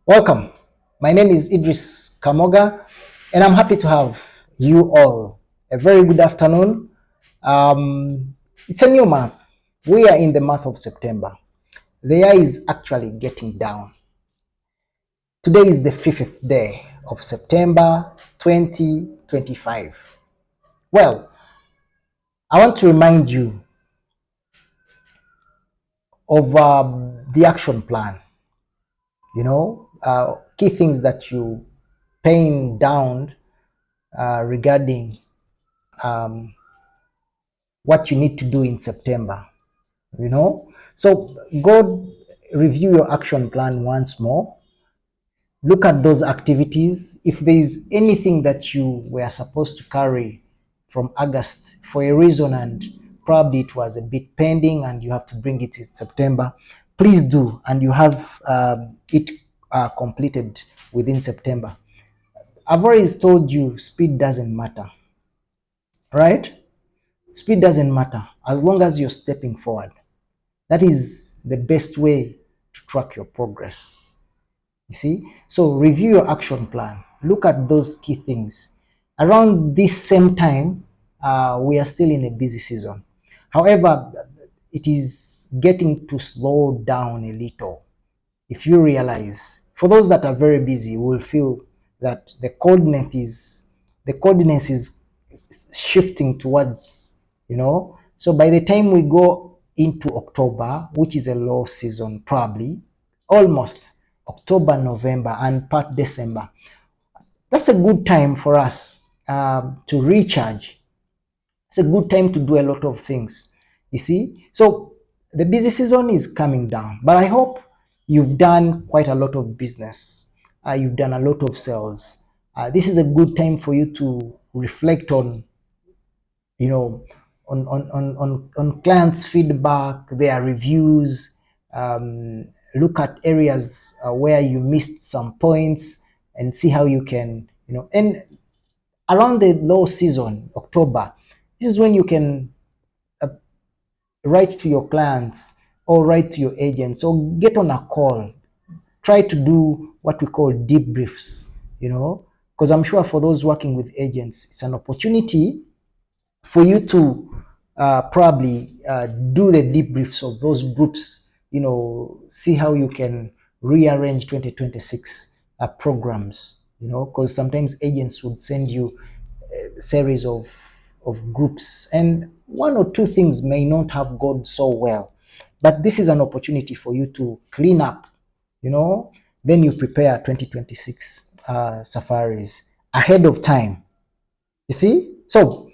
Welcome. My name is Idris Kamoga, and I'm happy to have you all. A very good afternoon. It's a new month. We are in the month of September. The year is actually getting down. Today is the 5th day of September 2025. Well, I want to remind you of the action plan. Key things that you paying down regarding what you need to do in September. So go review your action plan once more. Look at those activities. If there is anything that you were supposed to carry from August for a reason and probably it was a bit pending and you have to bring it in September, please do, and you have it completed within September. I've always told you speed doesn't matter, right? Speed doesn't matter as long as you're stepping forward. That is the best way to track your progress. You see? So review your action plan. Look at those key things. Around this same time, we are still in a busy season. However, it is getting to slow down a little. If you realize, for those that are very busy, will feel that the coordinates is shifting towards, so by the time we go into October, which is a low season, probably almost October, November, and part December, that's a good time for us to recharge. It's a good time to do a lot of things, you see. So the busy season is coming down, but I hope you've done quite a lot of business. You've done a lot of sales. This is a good time for you to reflect on, you know, on clients' feedback, their reviews. Look at areas where you missed some points and see how you can, and around the low season, October, this is when you can write to your clients or write to your agents or get on a call. Try to do what we call debriefs, because I'm sure for those working with agents, it's an opportunity for you to probably do the debriefs of those groups, see how you can rearrange 2026 programs, because sometimes agents would send you a series of groups and one or two things may not have gone so well. But this is an opportunity for you to clean up, then you prepare 2026 safaris ahead of time. You see? So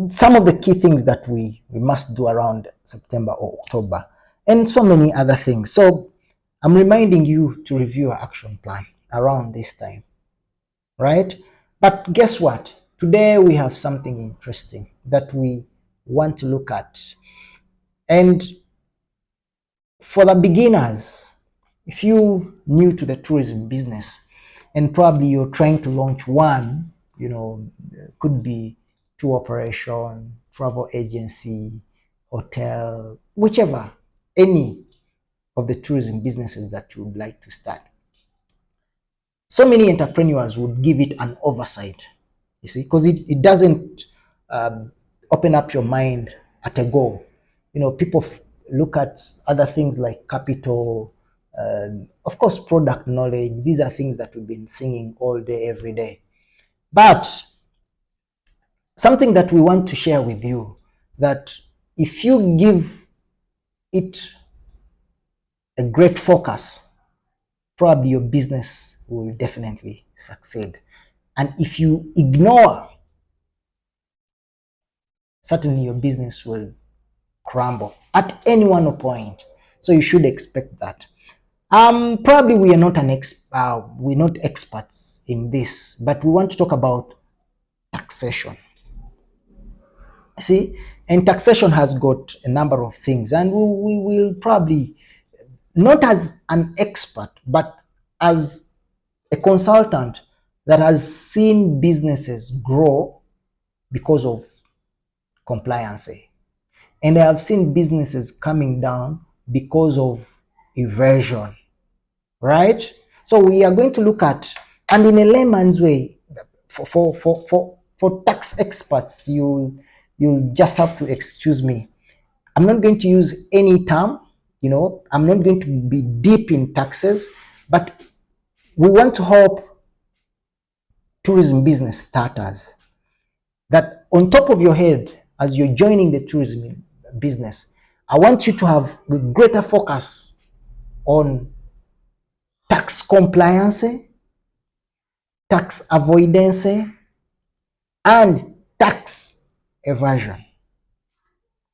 some of the key things that we must do around September or October, and so many other things. So I'm reminding you to review your action plan around this time, right? But guess what? Today we have something interesting that we want to look at. And for the beginners, if you new to the tourism business and probably you're trying to launch one, could be tour operation, travel agency, hotel, whichever, any of the tourism businesses that you would like to start. So many entrepreneurs would give it an oversight, you see, because it doesn't open up your mind at a go. People look at other things like capital, of course, product knowledge. These are things that we've been singing all day, every day. But something that we want to share with you, that if you give it a great focus, probably your business will definitely succeed. And if you ignore, certainly your business will crumble at any one point. So you should expect that. Probably we are not we're not experts in this, but we want to talk about taxation. See, and taxation has got a number of things, and we will probably, not as an expert, but as a consultant that has seen businesses grow because of compliance. And I have seen businesses coming down because of evasion. right? So we are going to look at, and in a layman's way, for tax experts, you just have to excuse me. I'm not going to use any term, I'm not going to be deep in taxes, but we want to help tourism business starters that on top of your head, as you're joining the tourism business, I want you to have a greater focus on tax compliance, tax avoidance, and tax evasion,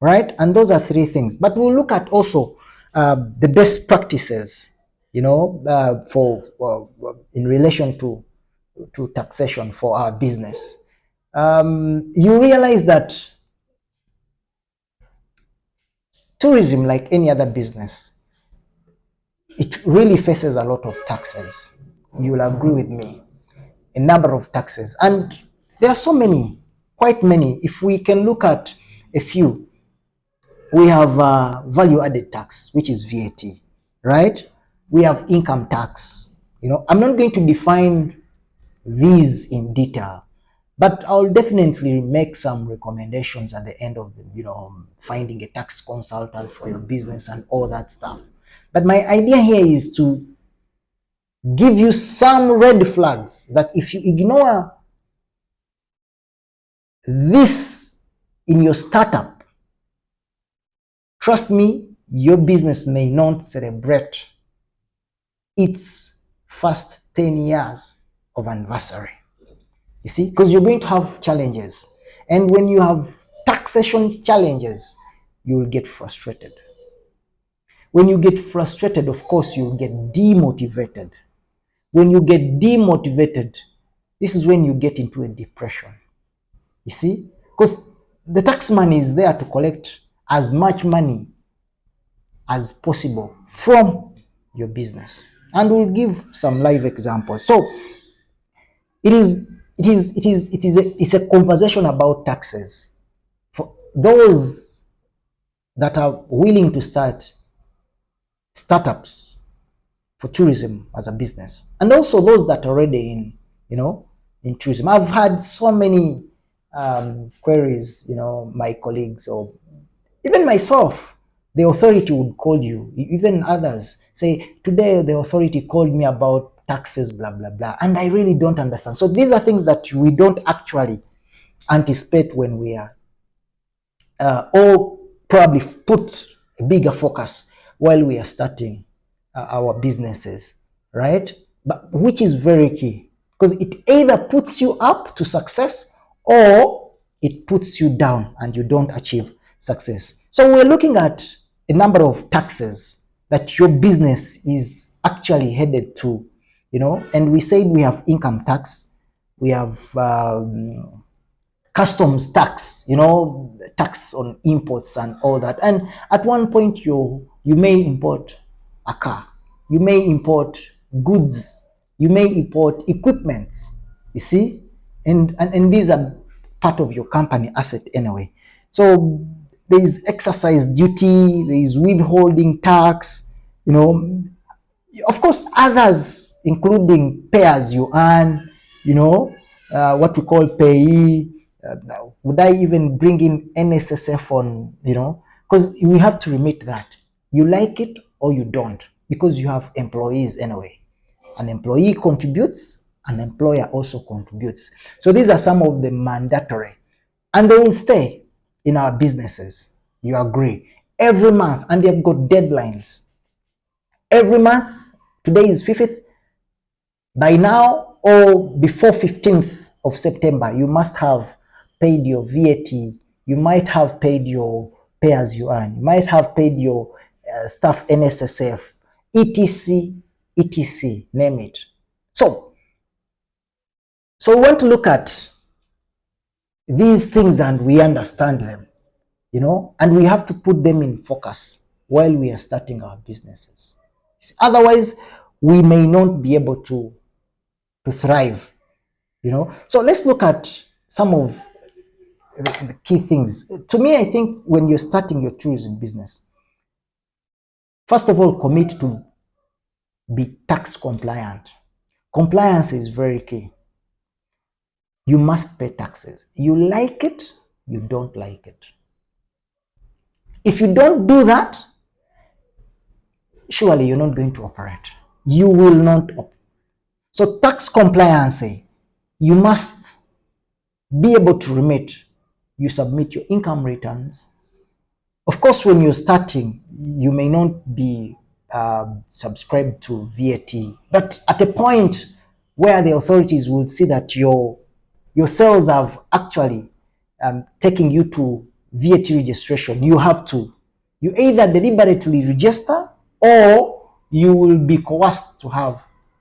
right? And those are three things. But we'll look at also the best practices, for in relation to taxation for our business. You realize that tourism, like any other business, it really faces a lot of taxes. You'll agree with me. A number of taxes. And there are so many, quite many. If we can look at a few, we have value added tax, which is VAT, right? We have income tax. I'm not going to define these in detail, but I'll definitely make some recommendations at the end of the, finding a tax consultant for your business and all that stuff. But my idea here is to give you some red flags that if you ignore this in your startup, trust me, your business may not celebrate its first 10 years of anniversary. You see, because you're going to have challenges. And when you have taxation challenges, you will get frustrated. When you get frustrated, of course, you'll get demotivated. When you get demotivated, this is when you get into a depression. You see, because the tax money is there to collect as much money as possible from your business. And we'll give some live examples. So it's a conversation about taxes for those that are willing to start startups for tourism as a business, and also those that are already in tourism. I've had so many queries, my colleagues or even myself. The authority would call you, even others say, today the authority called me about taxes, blah blah blah, and I really don't understand. So these are things that we don't actually anticipate when we are or probably put a bigger focus while we are starting our businesses, right? But which is very key, because it either puts you up to success or it puts you down and you don't achieve success. So we're looking at a number of taxes that your business is actually headed to, and we said we have income tax, we have customs tax, tax on imports and all that. And at one point, you may import a car, you may import goods, you may import equipment. You see, and these are part of your company asset anyway. So there is exercise duty, there is withholding tax, of course, others, including pay as you earn, what we call payee. Would I even bring in NSSF on, because we have to remit that. You like it or you don't, because you have employees anyway. An employee contributes, an employer also contributes. So these are some of the mandatory, and they will stay in our businesses. You agree? Every month, and they've got deadlines. Every month, today is 5th, by now or before 15th of September, you must have paid your VAT, you might have paid your pay as you earn, you might have paid your staff NSSF, etc, etc, name it. So we want to look at these things and we understand them, and we have to put them in focus while we are starting our businesses. Otherwise, we may not be able to thrive, So let's look at some of the key things. To me, I think when you're starting your tourism business, first of all, commit to be tax compliant. Compliance is very key. You must pay taxes. You like it, you don't like it. If you don't do that, surely you're not going to operate. You will not. So tax compliance, you must be able to remit. You submit your income returns. Of course, when you're starting, you may not be subscribed to VAT, but at a point where the authorities will see that your sales have actually taken you to VAT registration, you either deliberately register or you will be coerced to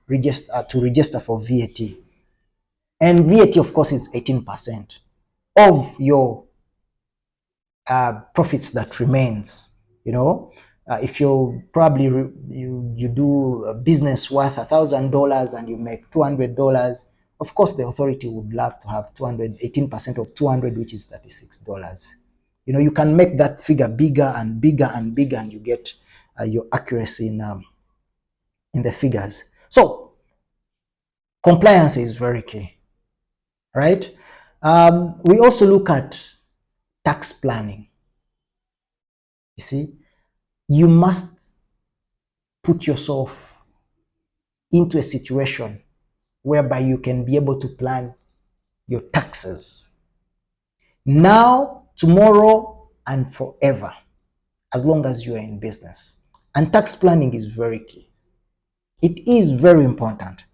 register for VAT. And VAT, of course, is 18% of your profits that remains. If you probably you do a business worth $1,000 and you make $200, of course the authority would love to have 18% of 200, which is $36. You can make that figure bigger and bigger and bigger, and you get your accuracy in the figures. So compliance is very key, right? We also look at tax planning. You see, you must put yourself into a situation whereby you can be able to plan your taxes now, tomorrow, and forever, as long as you are in business. And tax planning is very key. It is very important.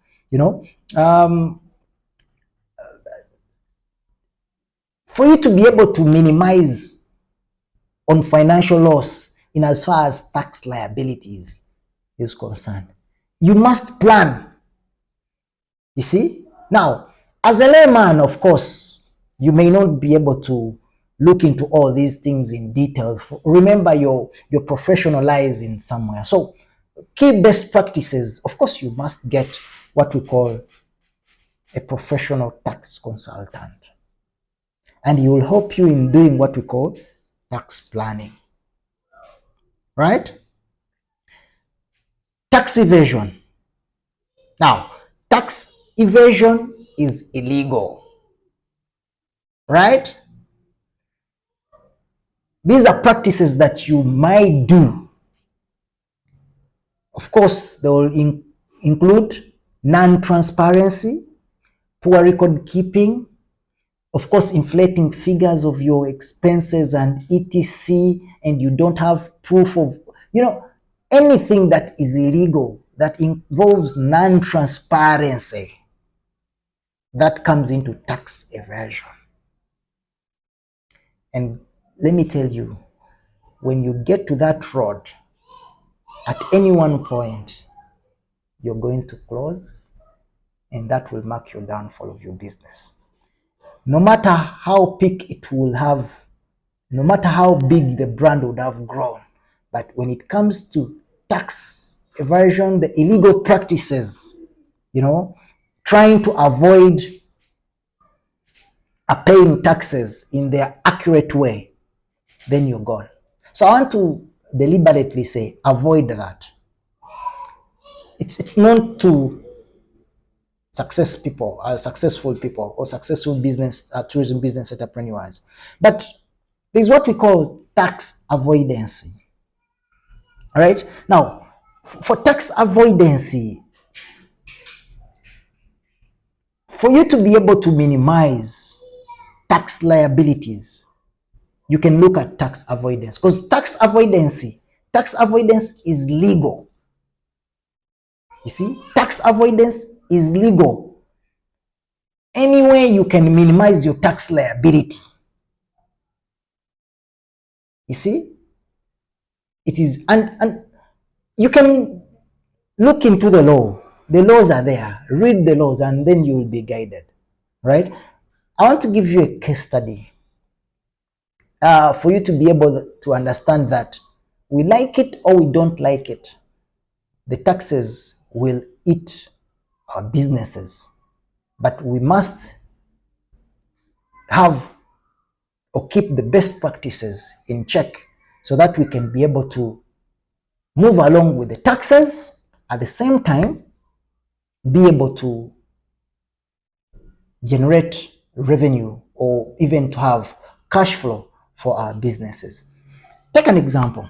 For you to be able to minimize on financial loss in as far as tax liabilities is concerned, you must plan. You see? Now, as a layman, of course, you may not be able to look into all these things in detail. Remember, you're professionalizing somewhere. So, key best practices, of course, you must get what we call a professional tax consultant. And he will help you in doing what we call tax planning. Right? Tax evasion. Now, tax evasion is illegal. Right? These are practices that you might do. Of course, they will include non-transparency, poor record keeping, of course, inflating figures of your expenses and etc. And you don't have proof of, anything that is illegal that involves non-transparency, that comes into tax evasion. And let me tell you, when you get to that road, at any one point, you're going to close, and that will mark your downfall of your business. No matter how big it will have, no matter how big the brand would have grown, but when it comes to tax evasion, the illegal practices, trying to avoid paying taxes in their accurate way, then you're gone. So I want to deliberately say, avoid that. It's not to successful people or successful business, tourism business entrepreneurs. But there's what we call tax avoidance. All right. Now, for tax avoidance, for you to be able to minimize tax liabilities, you can look at tax avoidance, because tax avoidance is legal. You see, tax avoidance is legal. Anyway, you can minimize your tax liability. You see, it is, and you can look into the law. The laws are there. Read the laws, and then you will be guided. Right? I want to give you a case study for you to be able to understand that we like it or we don't like it, the taxes will eat our businesses, but we must have or keep the best practices in check so that we can be able to move along with the taxes at the same time be able to generate revenue or even to have cash flow for our businesses. Take an example.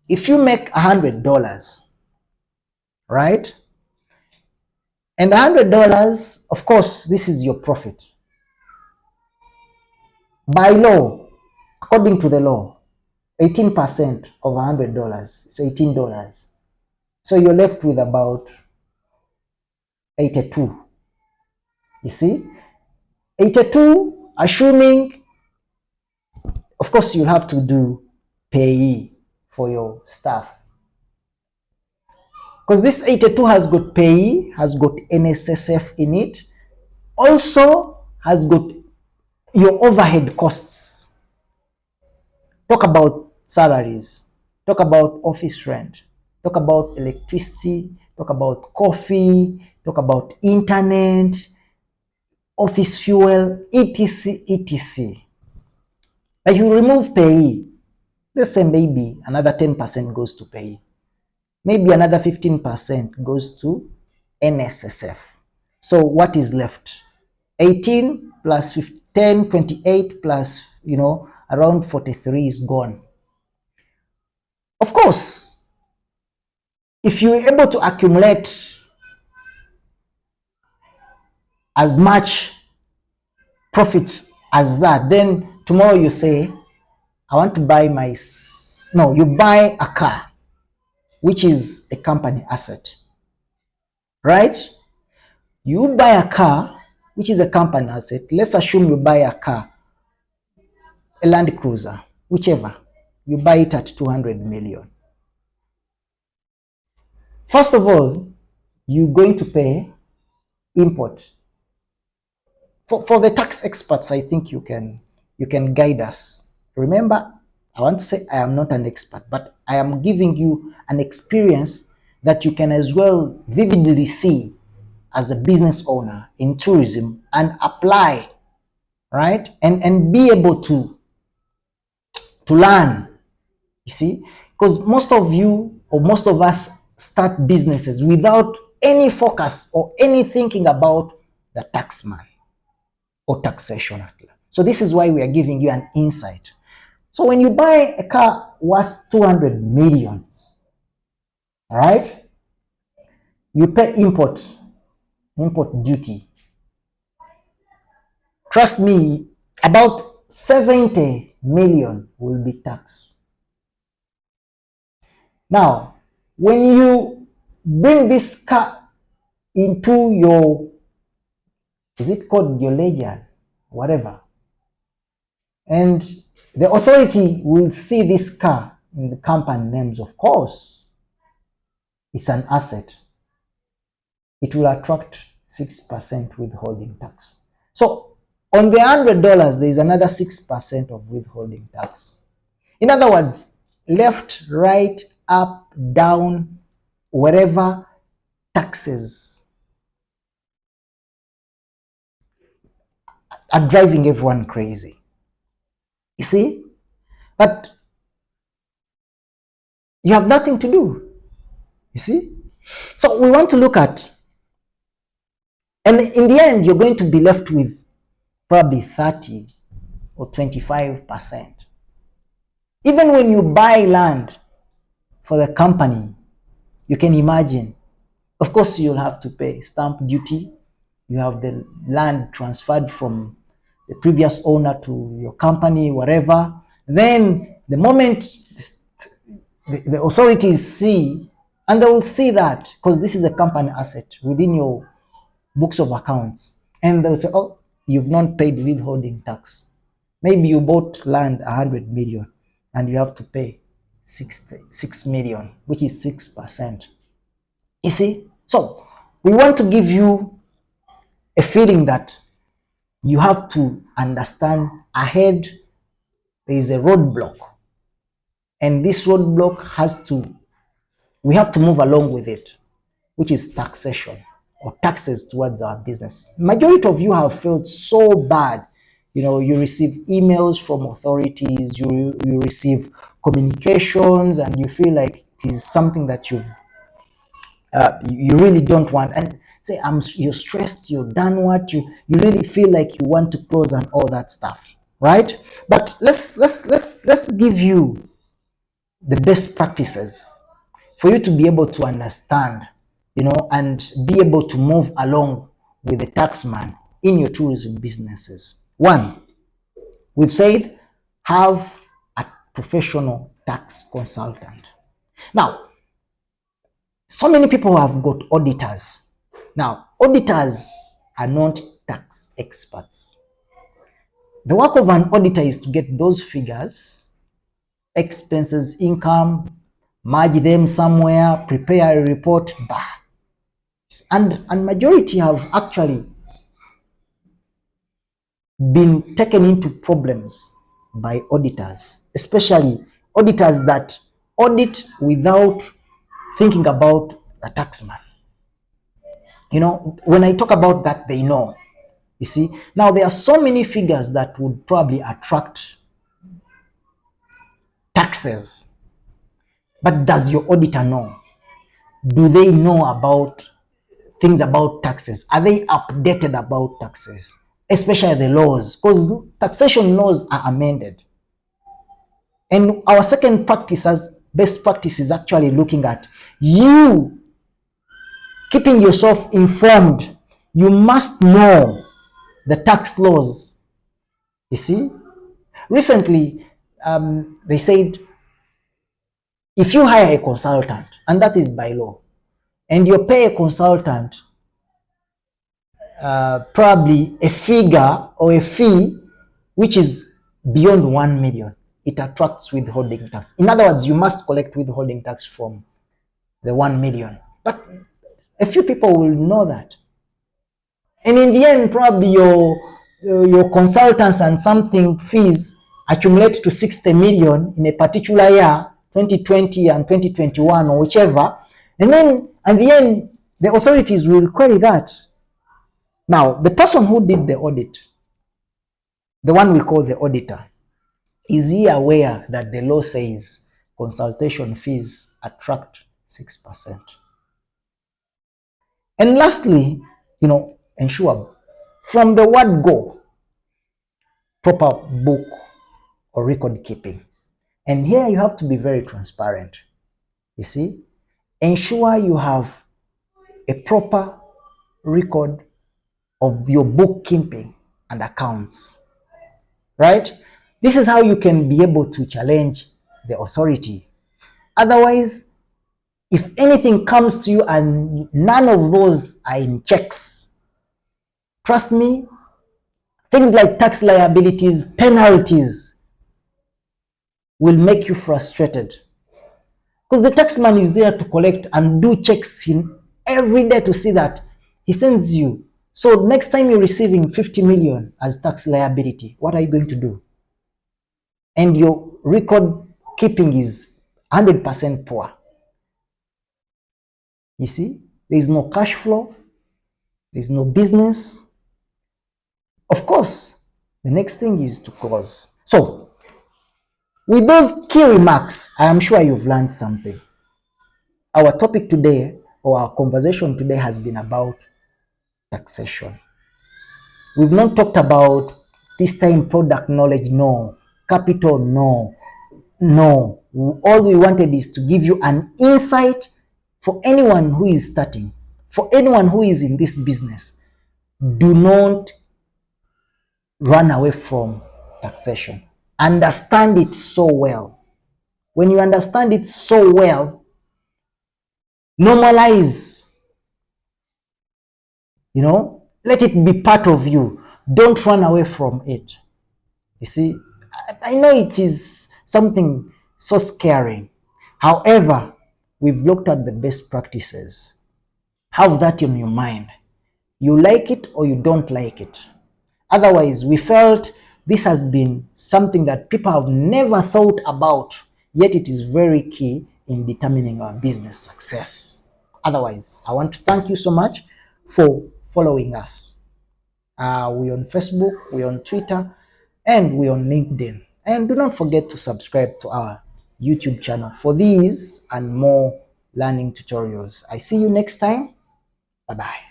If you make $100, right? And $100, of course, this is your profit. By law, according to the law, 18% of $100 is $18. So you're left with about 82. You see? 82, assuming, of course, you'll have to do payee for your staff. Because this 82 has got payee, has got NSSF in it, also has got your overhead costs. Talk about salaries, talk about office rent, talk about electricity, talk about coffee, talk about internet, office fuel, etc, etc. Like you remove payee, let's say maybe another 10% goes to payee. Maybe another 15% goes to NSSF. So what is left? 18 plus 10, 28 plus, around 43 is gone. Of course, if you're able to accumulate as much profit as that, then tomorrow you say, I want to buy you buy a car, which is a company asset, right? You buy a car, which is a company asset. Let's assume you buy a car, a Land Cruiser, whichever. You buy it at 200 million. First of all, you're going to pay import. For the tax experts, I think you can guide us. Remember, I want to say I am not an expert, but I am giving you an experience that you can as well vividly see as a business owner in tourism and apply, right? And be able to learn, you see, because most of you or most of us start businesses without any focus or any thinking about the tax man or taxation. So this is why we are giving you an insight. So when you buy a car worth 200 million, right, you pay import duty. Trust me, about 70 million will be taxed. Now, when you bring this car into your, is it called your ledger, whatever, and the authority will see this car in the company names, of course, it's an asset. It will attract 6% withholding tax. So on the $100, there is another 6% of withholding tax. In other words, left, right, up, down, wherever, taxes are driving everyone crazy. You see? But you have nothing to do. You see? So we want to look at, and in the end, you're going to be left with probably 30 or 25%. Even when you buy land for the company, you can imagine, of course, you'll have to pay stamp duty. You have the land transferred from the previous owner to your company, whatever. Then the moment the authorities see, and they will see that because this is a company asset within your books of accounts, and they'll say, oh, you've not paid withholding tax. Maybe you bought land 100 million and you have to pay 6 million, which is 6%. You see? So we want to give you a feeling that you have to understand ahead there is a roadblock, and this roadblock we have to move along with it, which is taxation or taxes towards our business. Majority of you have felt so bad. You receive emails from authorities, you receive communications, and you feel like it is something that you've you really don't want, and say you're stressed, you're done what you really feel like you want to close and all that stuff, right? But let's give you the best practices for you to be able to understand, and be able to move along with the taxman in your tourism businesses. One, we've said, have a professional tax consultant. Now, so many people have got auditors. Now, auditors are not tax experts. The work of an auditor is to get those figures, expenses, income, merge them somewhere, prepare a report, and majority have actually been taken into problems by auditors, especially auditors that audit without thinking about the taxman. When I talk about that, they know. You see, now there are so many figures that would probably attract taxes, but does your auditor know? Do they know about things about taxes? Are they updated about taxes, especially the laws? Because taxation laws are amended. And our second practice, as best practice, is actually looking at you keeping yourself informed. You must know the tax laws. You see, recently they said if you hire a consultant, and that is by law, and you pay a consultant probably a figure or a fee which is beyond 1 million, it attracts withholding tax. In other words, you must collect withholding tax from the 1 million. But a few people will know that. And in the end, probably your consultants and something fees accumulate to 60 million in a particular year, 2020 and 2021 or whichever. And then at the end, the authorities will query that. Now, the person who did the audit, the one we call the auditor, is he aware that the law says consultation fees attract 6%? And lastly, ensure from the word go, proper book or record keeping. And here you have to be very transparent. You see, ensure you have a proper record of your bookkeeping and accounts, right? This is how you can be able to challenge the authority. Otherwise, if anything comes to you and none of those are in checks, trust me, things like tax liabilities, penalties will make you frustrated. Because the taxman is there to collect and do checks in every day to see that he sends you. So next time you're receiving 50 million as tax liability, what are you going to do? And your record keeping is 100% poor. You see, there is no cash flow, there is no business. Of course, the next thing is to close. So, with those key remarks, I am sure you've learned something. Our topic today, or our conversation today, has been about taxation. We've not talked about this time product knowledge, no. Capital, no. No. All we wanted is to give you an insight for anyone who is starting, for anyone who is in this business. Do not run away from taxation. Understand it so well. When you understand it so well, normalize, let it be part of you. Don't run away from it. You see, I know it is something so scary. However, we've looked at the best practices. Have that in your mind. You like it or you don't like it. Otherwise, we felt this has been something that people have never thought about, yet it is very key in determining our business success. Otherwise, I want to thank you so much for following us. We're on Facebook, we're on Twitter, and we're on LinkedIn. And do not forget to subscribe to our YouTube channel for these and more learning tutorials. I see you next time. Bye bye.